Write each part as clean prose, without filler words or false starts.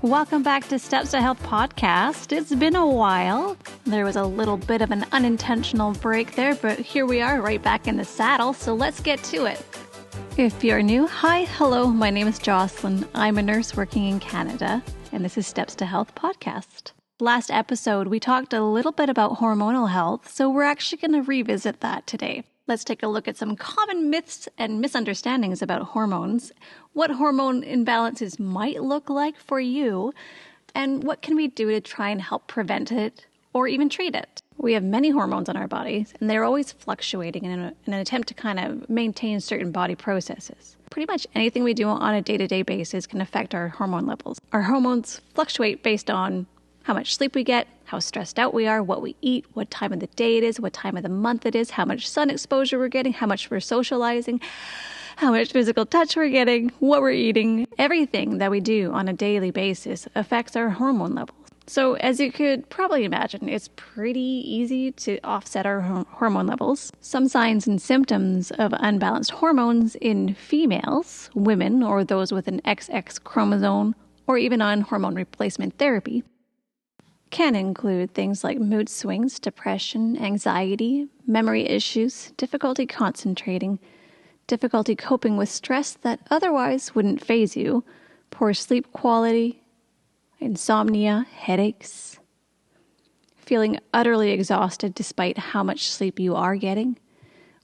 Welcome back to Steps to Health podcast. It's been a while. There was a little bit of an unintentional break there, but here we are right back in the saddle, so let's get to it. If you're new, hi, hello, my name is Jocelyn. I'm a nurse working in Canada, and this is Steps to Health podcast. Last episode, we talked a little bit about hormonal health, so we're actually going to revisit that today. Let's take a look at some common myths and misunderstandings about hormones, what hormone imbalances might look like for you, and what can we do to try and help prevent it or even treat it. We have many hormones in our bodies, and they're always fluctuating in an attempt to kind of maintain certain body processes. Pretty much anything we do on a day-to-day basis can affect our hormone levels. Our hormones fluctuate based on how much sleep we get, how stressed out we are, what we eat, what time of the day it is, what time of the month it is, how much sun exposure we're getting, how much we're socializing, how much physical touch we're getting, what we're eating. Everything that we do on a daily basis affects our hormone levels. So as you could probably imagine, it's pretty easy to offset our hormone levels. Some signs and symptoms of unbalanced hormones in females, women, or those with an XX chromosome, or even on hormone replacement therapy, can include things like mood swings, depression, anxiety, memory issues, difficulty concentrating, difficulty coping with stress that otherwise wouldn't faze you, poor sleep quality, insomnia, headaches, feeling utterly exhausted despite how much sleep you are getting,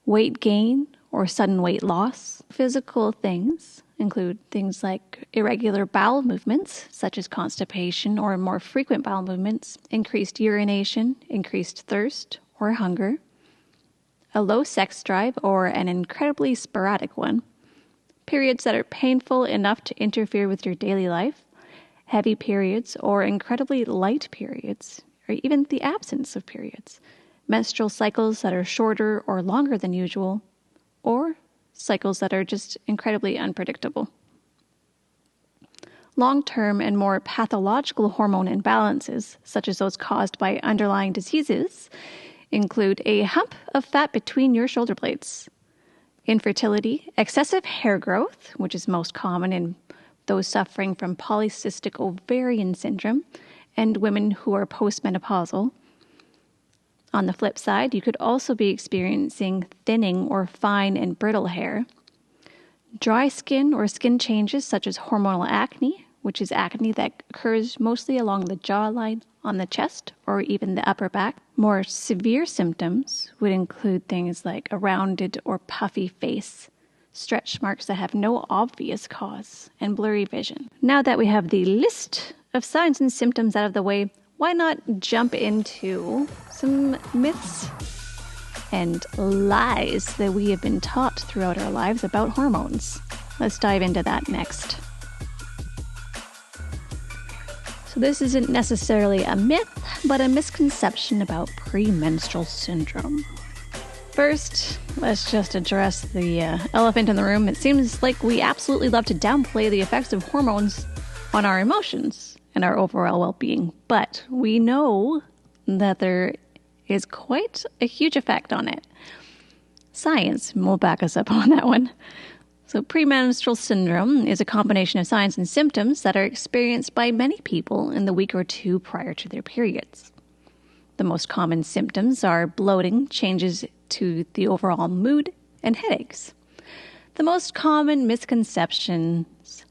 weight gain or sudden weight loss. Physical things include things like irregular bowel movements, such as constipation or more frequent bowel movements, increased urination, increased thirst or hunger, a low sex drive or an incredibly sporadic one, periods that are painful enough to interfere with your daily life, heavy periods or incredibly light periods, or even the absence of periods, menstrual cycles that are shorter or longer than usual, or cycles that are just incredibly unpredictable. Long-term and more pathological hormone imbalances, such as those caused by underlying diseases, include a hump of fat between your shoulder blades, infertility, excessive hair growth, which is most common in those suffering from polycystic ovarian syndrome, and women who are postmenopausal. On the flip side, you could also be experiencing thinning or fine and brittle hair, dry skin or skin changes such as hormonal acne, which is acne that occurs mostly along the jawline, on the chest, or even the upper back. More severe symptoms would include things like a rounded or puffy face, stretch marks that have no obvious cause, and blurry vision. Now that we have the list of signs and symptoms out of the way, why not jump into some myths and lies that we have been taught throughout our lives about hormones? Let's dive into that next. So this isn't necessarily a myth, but a misconception about premenstrual syndrome. First, let's just address the elephant in the room. It seems like we absolutely love to downplay the effects of hormones on our emotions and our overall well-being, but we know that there is quite a huge effect on it. Science will back us up on that one. So premenstrual syndrome is a combination of signs and symptoms that are experienced by many people in the week or two prior to their periods. The most common symptoms are bloating, changes to the overall mood, and headaches. The most common misconceptions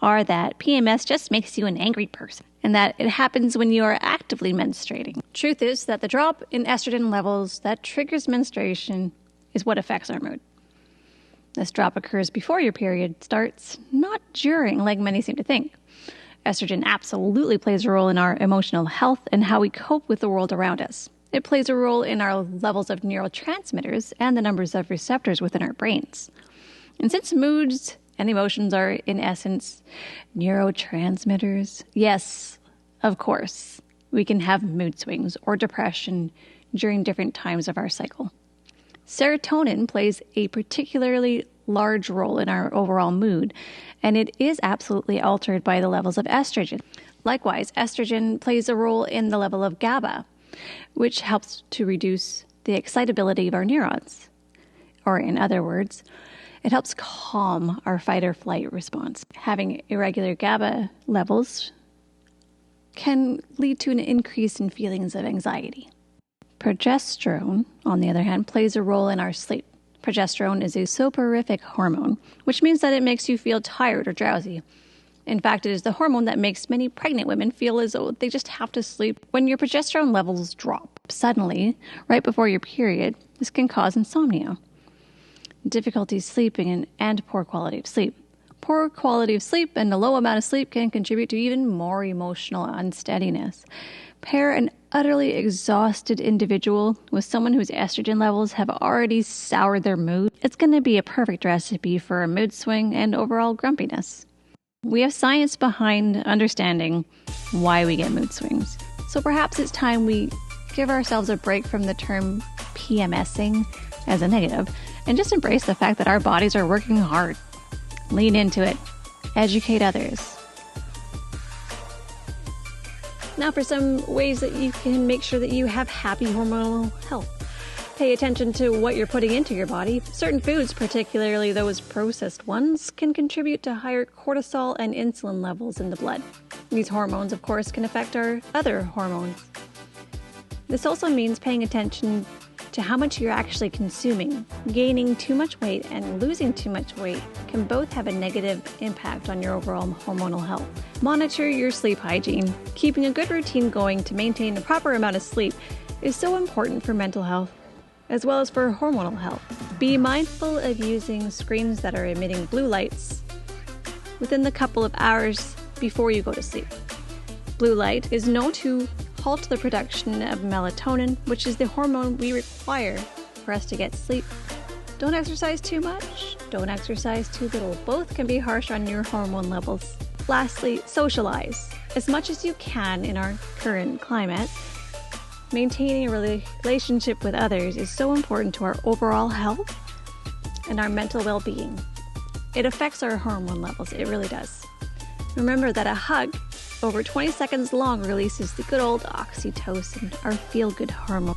are that PMS just makes you an angry person and that it happens when you are actively menstruating. Truth is that the drop in estrogen levels that triggers menstruation is what affects our mood. This drop occurs before your period starts, not during, like many seem to think. Estrogen absolutely plays a role in our emotional health and how we cope with the world around us. It plays a role in our levels of neurotransmitters and the numbers of receptors within our brains. And since moods and emotions are, in essence, neurotransmitters, yes, of course, we can have mood swings or depression during different times of our cycle. Serotonin plays a particularly large role in our overall mood, and it is absolutely altered by the levels of estrogen. Likewise, estrogen plays a role in the level of GABA, which helps to reduce the excitability of our neurons. Or in other words, it helps calm our fight or flight response. Having irregular GABA levels can lead to an increase in feelings of anxiety. Progesterone, on the other hand, plays a role in our sleep. Progesterone is a soporific hormone, which means that it makes you feel tired or drowsy. In fact, it is the hormone that makes many pregnant women feel as though they just have to sleep. When your progesterone levels drop suddenly, right before your period, this can cause insomnia, difficulty sleeping, and poor quality of sleep. Poor quality of sleep and a low amount of sleep can contribute to even more emotional unsteadiness. Pair an utterly exhausted individual with someone whose estrogen levels have already soured their mood. It's going to be a perfect recipe for a mood swing and overall grumpiness. We have science behind understanding why we get mood swings. So perhaps it's time we give ourselves a break from the term PMSing as a negative and just embrace the fact that our bodies are working hard. Lean into it. Educate others. Now for some ways that you can make sure that you have happy hormonal health. Pay attention to what you're putting into your body. Certain foods, particularly those processed ones, can contribute to higher cortisol and insulin levels in the blood. These hormones, of course, can affect our other hormones. This also means paying attention to how much you're actually consuming. Gaining too much weight and losing too much weight can both have a negative impact on your overall hormonal health. Monitor your sleep hygiene. Keeping a good routine going to maintain a proper amount of sleep is so important for mental health, as well as for hormonal health. Be mindful of using screens that are emitting blue lights within the couple of hours before you go to sleep. Blue light is known to halt the production of melatonin, which is the hormone we require for us to get sleep. Don't exercise too much, don't exercise too little. Both can be harsh on your hormone levels. Lastly, socialize. As much as you can in our current climate, maintaining a relationship with others is so important to our overall health and our mental well-being. It affects our hormone levels, it really does. Remember that a hug over 20 seconds long releases the good old oxytocin, our feel-good hormone.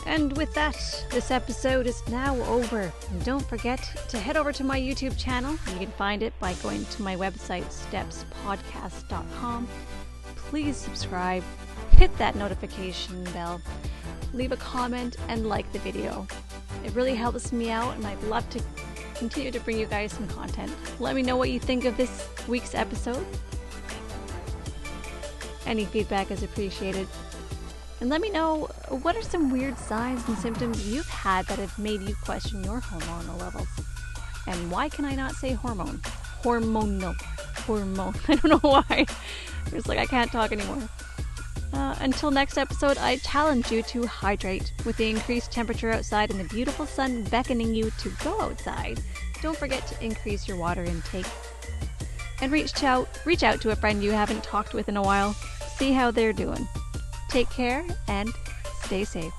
And with that, this episode is now over. And don't forget to head over to my YouTube channel. You can find it by going to my website, stepspodcast.com. Please subscribe, hit that notification bell, leave a comment, and like the video. It really helps me out, and I'd love to continue to bring you guys some content. Let me know what you think of this week's episode. Any feedback is appreciated. And let me know, what are some weird signs and symptoms you've had that have made you question your hormonal levels? And why can I not say hormone? Hormonal. Hormone. I don't know why. It's like I can't talk anymore. Until next episode, I challenge you to hydrate. With the increased temperature outside and the beautiful sun beckoning you to go outside, don't forget to increase your water intake. And reach out to a friend you haven't talked with in a while. See how they're doing. Take care and stay safe.